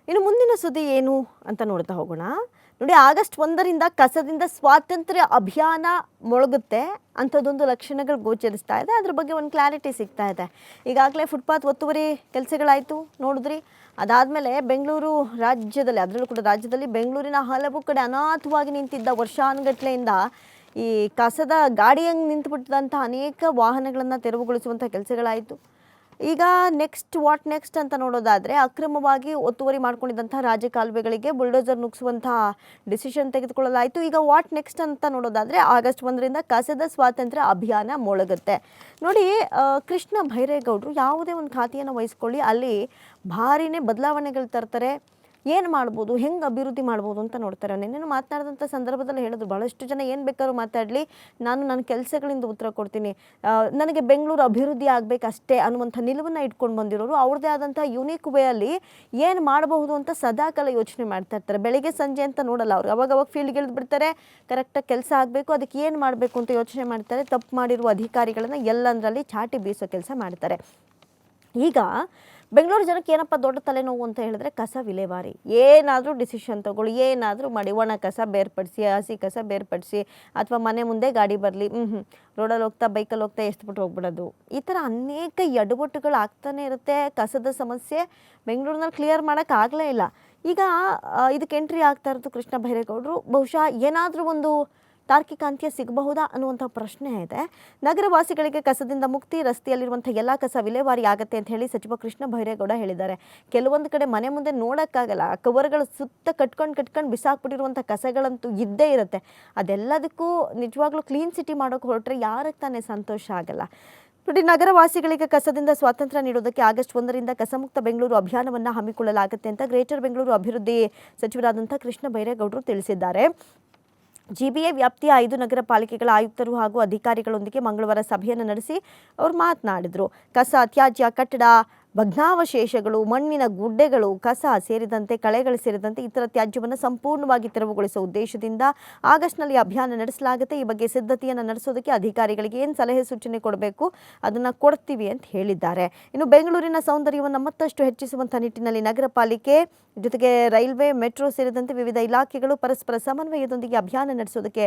ಇನ್ನು ಮುಂದಿನ ಸುದ್ದಿ ಏನು ಅಂತ ನೋಡ್ತಾ ಹೋಗೋಣ. ನೋಡಿ, ಆಗಸ್ಟ್ 1ರಿಂದ ಕಸದಿಂದ ಸ್ವಾತಂತ್ರ್ಯ ಅಭಿಯಾನ ಮೊಳಗುತ್ತೆ ಅಂಥದ್ದೊಂದು ಲಕ್ಷಣಗಳು ಗೋಚರಿಸ್ತಾ ಇದೆ. ಅದ್ರ ಬಗ್ಗೆ ಒಂದು ಕ್ಲಾರಿಟಿ ಸಿಗ್ತಾ ಇದೆ. ಈಗಾಗಲೇ ಫುಟ್ಪಾತ್ ಒತ್ತುವರಿ ಕೆಲಸಗಳಾಯಿತು ನೋಡಿದ್ರಿ. ಅದಾದಮೇಲೆ ಬೆಂಗಳೂರು ರಾಜ್ಯದಲ್ಲಿ, ಅದರಲ್ಲೂ ಕೂಡ ರಾಜ್ಯದಲ್ಲಿ ಬೆಂಗಳೂರಿನ ಹಲವು ಕಡೆ ಅನಾಥವಾಗಿ ನಿಂತಿದ್ದ ವರ್ಷಾನುಗಟ್ಲೆಯಿಂದ ಈ ಕಸದ ಗಾಡಿಯಂಗೆ ನಿಂತುಬಿಟ್ಟಿದಂಥ ಅನೇಕ ವಾಹನಗಳನ್ನು ತೆರವುಗೊಳಿಸುವಂಥ ಕೆಲಸಗಳಾಯಿತು. ಈಗ ವಾಟ್ ನೆಕ್ಸ್ಟ್ ಅಂತ ನೋಡೋದಾದರೆ, ಅಕ್ರಮವಾಗಿ ಒತ್ತುವರಿ ಮಾಡ್ಕೊಂಡಿದ್ದಂಥ ರಾಜಕಾಲುವೆಗಳಿಗೆ ಬುಲ್ಡೋಸರ್ ನುಗ್ಗಿಸುವಂಥ ಡಿಸಿಷನ್ ತೆಗೆದುಕೊಳ್ಳಲಾಯಿತು. ಈಗ ವಾಟ್ ನೆಕ್ಸ್ಟ್ ಅಂತ ನೋಡೋದಾದರೆ, ಆಗಸ್ಟ್ 1ರಿಂದ ಕಸದ ಸ್ವಾತಂತ್ರ್ಯ ಅಭಿಯಾನ ಮೊಳಗುತ್ತೆ. ನೋಡಿ, ಕೃಷ್ಣ ಬೈರೇಗೌಡರು ಯಾವುದೇ ಒಂದು ಖಾತೆಯನ್ನು ವಹಿಸ್ಕೊಳ್ಳಿ, ಅಲ್ಲಿ ಭಾರಿನೇ ಬದಲಾವಣೆಗಳು ತರ್ತಾರೆ. ಏನು ಮಾಡ್ಬೋದು, ಹೆಂಗೆ ಅಭಿವೃದ್ಧಿ ಮಾಡ್ಬೋದು ಅಂತ ನೋಡ್ತಾರೆ. ನಿನ್ನೆ ಮಾತನಾಡಿದಂಥ ಸಂದರ್ಭದಲ್ಲಿ ಹೇಳಿದ್ರು, ಭಾಳಷ್ಟು ಜನ ಏನು ಬೇಕಾದ್ರೂ ಮಾತಾಡಲಿ, ನಾನು ನನ್ನ ಕೆಲಸಗಳಿಂದ ಉತ್ತರ ಕೊಡ್ತೀನಿ, ನನಗೆ ಬೆಂಗಳೂರು ಅಭಿವೃದ್ಧಿ ಆಗಬೇಕಷ್ಟೇ ಅನ್ನುವಂಥ ನಿಲುವನ್ನು ಇಟ್ಕೊಂಡು ಬಂದಿರೋರು ಅವ್ರದ್ದೇ ಆದಂಥ ಯುನೀಕ್ ವೇಯಲ್ಲಿ ಏನು ಮಾಡಬಹುದು ಅಂತ ಸದಾಕಾಲ ಯೋಚನೆ ಮಾಡ್ತಾ ಇರ್ತಾರೆ. ಬೆಳಿಗ್ಗೆ ಸಂಜೆ ಅಂತ ನೋಡಲ್ಲ ಅವ್ರು, ಅವಾಗ ಫೀಲ್ಡ್ಗೆ ಇಳಿದು ಬಿಡ್ತಾರೆ. ಕರೆಕ್ಟಾಗಿ ಕೆಲಸ ಆಗಬೇಕು, ಅದಕ್ಕೆ ಏನು ಮಾಡಬೇಕು ಅಂತ ಯೋಚನೆ ಮಾಡ್ತಾರೆ. ತಪ್ಪು ಮಾಡಿರುವ ಅಧಿಕಾರಿಗಳನ್ನು ಎಲ್ಲಂದರಲ್ಲಿ ಚಾಟಿ ಬೀಸೋ ಕೆಲಸ ಮಾಡ್ತಾರೆ. ಈಗ ಬೆಂಗಳೂರು ಜನಕ್ಕೆ ಏನಪ್ಪ ದೊಡ್ಡ ತಲೆನೋವು ಅಂತ ಹೇಳಿದ್ರೆ, ಕಸ ವಿಲೇವಾರಿ. ಏನಾದರೂ ಡಿಸಿಷನ್ ತೊಗೊಳ್ಳಿ, ಏನಾದರೂ ಮಾಡಿ, ಒಣ ಕಸ ಬೇರ್ಪಡಿಸಿ, ಹಸಿ ಕಸ ಬೇರ್ಪಡಿಸಿ, ಅಥವಾ ಮನೆ ಮುಂದೆ ಗಾಡಿ ಬರಲಿ, ರೋಡಲ್ಲಿ ಹೋಗ್ತಾ ಬೈಕಲ್ಲಿ ಹೋಗ್ತಾ ಎಸ್ಬಿಟ್ಟು ಹೋಗ್ಬಿಡೋದು. ಈ ಥರ ಅನೇಕ ಎಡವಟ್ಟುಗಳು ಆಗ್ತಾನೆ ಇರುತ್ತೆ. ಕಸದ ಸಮಸ್ಯೆ ಬೆಂಗಳೂರಿನಲ್ಲಿ ಕ್ಲಿಯರ್ ಮಾಡೋಕ್ಕಾಗಲೇ ಇಲ್ಲ. ಈಗ ಇದಕ್ಕೆ ಎಂಟ್ರಿ ಆಗ್ತಾ ಇರೋದು ಕೃಷ್ಣ ಬೈರೇಗೌಡರು. ಬಹುಶಃ ಏನಾದರೂ ಒಂದು ತಾರ್ಕಿಕ ಅಂತ್ಯ ಸಿಗಬಹುದಾ ಅನ್ನುವಂಥ ಪ್ರಶ್ನೆ ಇದೆ. ನಗರವಾಸಿಗಳಿಗೆ ಕಸದಿಂದ ಮುಕ್ತಿ, ರಸ್ತೆಯಲ್ಲಿರುವಂಥ ಎಲ್ಲ ಕಸ ವಿಲೇವಾರಿ ಆಗುತ್ತೆ ಅಂತ ಹೇಳಿ ಸಚಿವ ಕೃಷ್ಣ ಬೈರೇಗೌಡ ಹೇಳಿದ್ದಾರೆ. ಕೆಲವೊಂದು ಕಡೆ ಮನೆ ಮುಂದೆ ನೋಡೋಕ್ಕಾಗಲ್ಲ, ಕವರ್ಗಳು ಸುತ್ತ ಕಟ್ಕೊಂಡು ಬಿಸಾಕ್ಬಿಟ್ಟಿರುವಂಥ ಕಸಗಳಂತೂ ಇದ್ದೇ ಇರುತ್ತೆ. ಅದೆಲ್ಲದಕ್ಕೂ ನಿಜವಾಗ್ಲೂ ಕ್ಲೀನ್ ಸಿಟಿ ಮಾಡೋಕ್ಕೆ ಹೊರಟ್ರೆ ಯಾರಿಗೆ ತಾನೇ ಸಂತೋಷ ಆಗಲ್ಲ. ನೋಡಿ, ನಗರವಾಸಿಗಳಿಗೆ ಕಸದಿಂದ ಸ್ವಾತಂತ್ರ್ಯ ನೀಡೋದಕ್ಕೆ ಆಗಸ್ಟ್ 1ರಿಂದ ಕಸಮುಕ್ತ ಬೆಂಗಳೂರು ಅಭಿಯಾನವನ್ನು ಹಮ್ಮಿಕೊಳ್ಳಲಾಗುತ್ತೆ ಅಂತ ಗ್ರೇಟರ್ ಬೆಂಗಳೂರು ಅಭಿವೃದ್ಧಿ ಸಚಿವರಾದಂಥ ಕೃಷ್ಣ ಬೈರೇಗೌಡರು ತಿಳಿಸಿದ್ದಾರೆ. ಜಿಬಿಎ ವ್ಯಾಪ್ತಿಯ 5 ನಗರ ಪಾಲಿಕೆಗಳ ಆಯುಕ್ತರು ಹಾಗೂ ಅಧಿಕಾರಿಗಳೊಂದಿಗೆ ಮಂಗಳವಾರ ಸಭೆಯನ್ನು ನಡೆಸಿ ಅವರು ಮಾತನಾಡಿದರು. ಕಸ, ತ್ಯಾಜ್ಯ, ಕಟ್ಟಡ, ಭಗ್ನಾವಶೇಷಗಳು, ಮಣ್ಣಿನ ಗುಡ್ಡೆಗಳು, ಕಸ ಸೇರಿದಂತೆ ಕಳೆಗಳು ಸೇರಿದಂತೆ ಇತರ ತ್ಯಾಜ್ಯವನ್ನು ಸಂಪೂರ್ಣವಾಗಿ ತೆರವುಗೊಳಿಸುವ ಉದ್ದೇಶದಿಂದ ಆಗಸ್ಟ್ನಲ್ಲಿ ಅಭಿಯಾನ ನಡೆಸಲಾಗುತ್ತೆ. ಈ ಬಗ್ಗೆ ಸಿದ್ಧತೆಯನ್ನು ನಡೆಸೋದಕ್ಕೆ ಅಧಿಕಾರಿಗಳಿಗೆ ಏನು ಸಲಹೆ ಸೂಚನೆ ಕೊಡಬೇಕು ಅದನ್ನು ಕೊಡ್ತೀವಿ ಅಂತ ಹೇಳಿದ್ದಾರೆ. ಇನ್ನು ಬೆಂಗಳೂರಿನ ಸೌಂದರ್ಯವನ್ನು ಮತ್ತಷ್ಟು ಹೆಚ್ಚಿಸುವಂಥ ನಿಟ್ಟಿನಲ್ಲಿ ನಗರ ಪಾಲಿಕೆ ಜೊತೆಗೆ ರೈಲ್ವೆ, ಮೆಟ್ರೋ ಸೇರಿದಂತೆ ವಿವಿಧ ಇಲಾಖೆಗಳು ಪರಸ್ಪರ ಸಮನ್ವಯದೊಂದಿಗೆ ಅಭಿಯಾನ ನಡೆಸೋದಕ್ಕೆ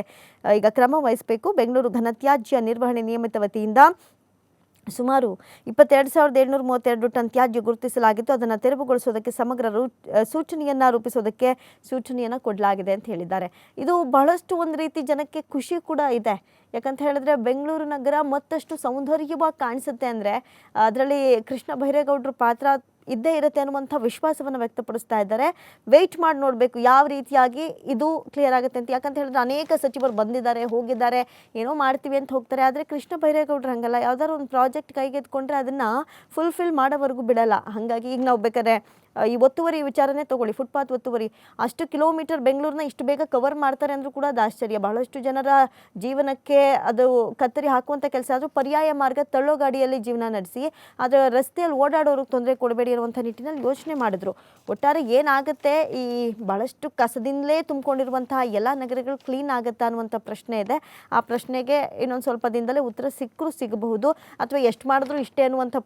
ಈಗ ಕ್ರಮ ವಹಿಸಬೇಕು. ಬೆಂಗಳೂರು ಘನತ್ಯಾಜ್ಯ ನಿರ್ವಹಣೆ ನಿಯಮಿತ ವತಿಯಿಂದ ಸುಮಾರು 22,732 ಟನ್ ತ್ಯಾಜ್ಯ ಗುರುತಿಸಲಾಗಿದ್ದು, ಅದನ್ನು ತೆರವುಗೊಳಿಸೋದಕ್ಕೆ ಸಮಗ್ರ ಸೂಚನೆಯನ್ನು ರೂಪಿಸೋದಕ್ಕೆ ಸೂಚನೆಯನ್ನು ಕೊಡಲಾಗಿದೆ ಅಂತ ಹೇಳಿದ್ದಾರೆ. ಇದು ಬಹಳಷ್ಟು ಒಂದು ರೀತಿ ಜನಕ್ಕೆ ಖುಷಿ ಕೂಡ ಇದೆ. ಯಾಕಂತ ಹೇಳಿದ್ರೆ ಬೆಂಗಳೂರು ನಗರ ಮತ್ತಷ್ಟು ಸೌಂದರ್ಯವಾಗಿ ಕಾಣಿಸುತ್ತೆ ಅಂದರೆ ಅದರಲ್ಲಿ ಕೃಷ್ಣ ಬೈರೇಗೌಡರ ಪಾತ್ರ ಇದ್ದೇ ಇರುತ್ತೆ ಅನ್ನುವಂಥ ವಿಶ್ವಾಸವನ್ನು ವ್ಯಕ್ತಪಡಿಸ್ತಾ ಇದ್ದಾರೆ. ವೆಯ್ಟ್ ಮಾಡಿ ನೋಡಬೇಕು ಯಾವ ರೀತಿಯಾಗಿ ಇದು ಕ್ಲಿಯರ್ ಆಗುತ್ತೆ ಅಂತ. ಯಾಕಂತ ಹೇಳಿದ್ರೆ ಅನೇಕ ಸಚಿವರು ಬಂದಿದ್ದಾರೆ, ಹೋಗಿದ್ದಾರೆ, ಏನೋ ಮಾಡ್ತೀವಿ ಅಂತ ಹೋಗ್ತಾರೆ. ಆದರೆ ಕೃಷ್ಣ ಬೈರೇಗೌಡರು ಹಂಗಲ್ಲ, ಯಾವ್ದಾದ್ರು ಒಂದು ಪ್ರಾಜೆಕ್ಟ್ ಕೈಗೆತ್ಕೊಂಡ್ರೆ ಅದನ್ನು ಫುಲ್ಫಿಲ್ ಮಾಡೋವರೆಗೂ ಬಿಡಲ್ಲ. ಹಾಗಾಗಿ ಈಗ ನಾವು ಬೇಕಾದ್ರೆ ಈ ಒತ್ತುವರಿ ವಿಚಾರನೇ ತೊಗೊಳ್ಳಿ, ಫುಟ್ಪಾತ್ ಒತ್ತುವರಿ, ಅಷ್ಟು ಕಿಲೋಮೀಟರ್ ಬೆಂಗಳೂರನ್ನ ಇಷ್ಟು ಬೇಗ ಕವರ್ ಮಾಡ್ತಾರೆ ಅಂದರೂ ಕೂಡ ಅದು ಆಶ್ಚರ್ಯ. ಬಹಳಷ್ಟು ಜನರ ಜೀವನಕ್ಕೆ ಅದು ಕತ್ತರಿ ಹಾಕುವಂಥ ಕೆಲಸ. ಆದರೂ ಪರ್ಯಾಯ ಮಾರ್ಗ ತಳ್ಳೋ ಗಾಡಿಯಲ್ಲಿ ಜೀವನ ನಡೆಸಿ, ಆದರೆ ರಸ್ತೆಯಲ್ಲಿ ಓಡಾಡೋರಿಗೆ ತೊಂದರೆ ಕೊಡಬೇಡಿ ಇರುವಂಥ ನಿಟ್ಟಿನಲ್ಲಿ ಯೋಚನೆ ಮಾಡಿದ್ರು. ಒಟ್ಟಾರೆ ಏನಾಗುತ್ತೆ, ಈ ಭಾಳಷ್ಟು ಕಸದಿಂದಲೇ ತುಂಬಿಕೊಂಡಿರುವಂತಹ ಎಲ್ಲ ನಗರಗಳು ಕ್ಲೀನ್ ಆಗುತ್ತಾ ಅನ್ನುವಂಥ ಪ್ರಶ್ನೆ ಇದೆ. ಆ ಪ್ರಶ್ನೆಗೆ ಇನ್ನೊಂದು ಸ್ವಲ್ಪ ದಿನದಲ್ಲೇ ಉತ್ತರ ಸಿಕ್ಕರೂ ಸಿಗಬಹುದು, ಅಥವಾ ಎಷ್ಟು ಮಾಡಿದ್ರು ಇಷ್ಟೇ ಅನ್ನುವಂಥ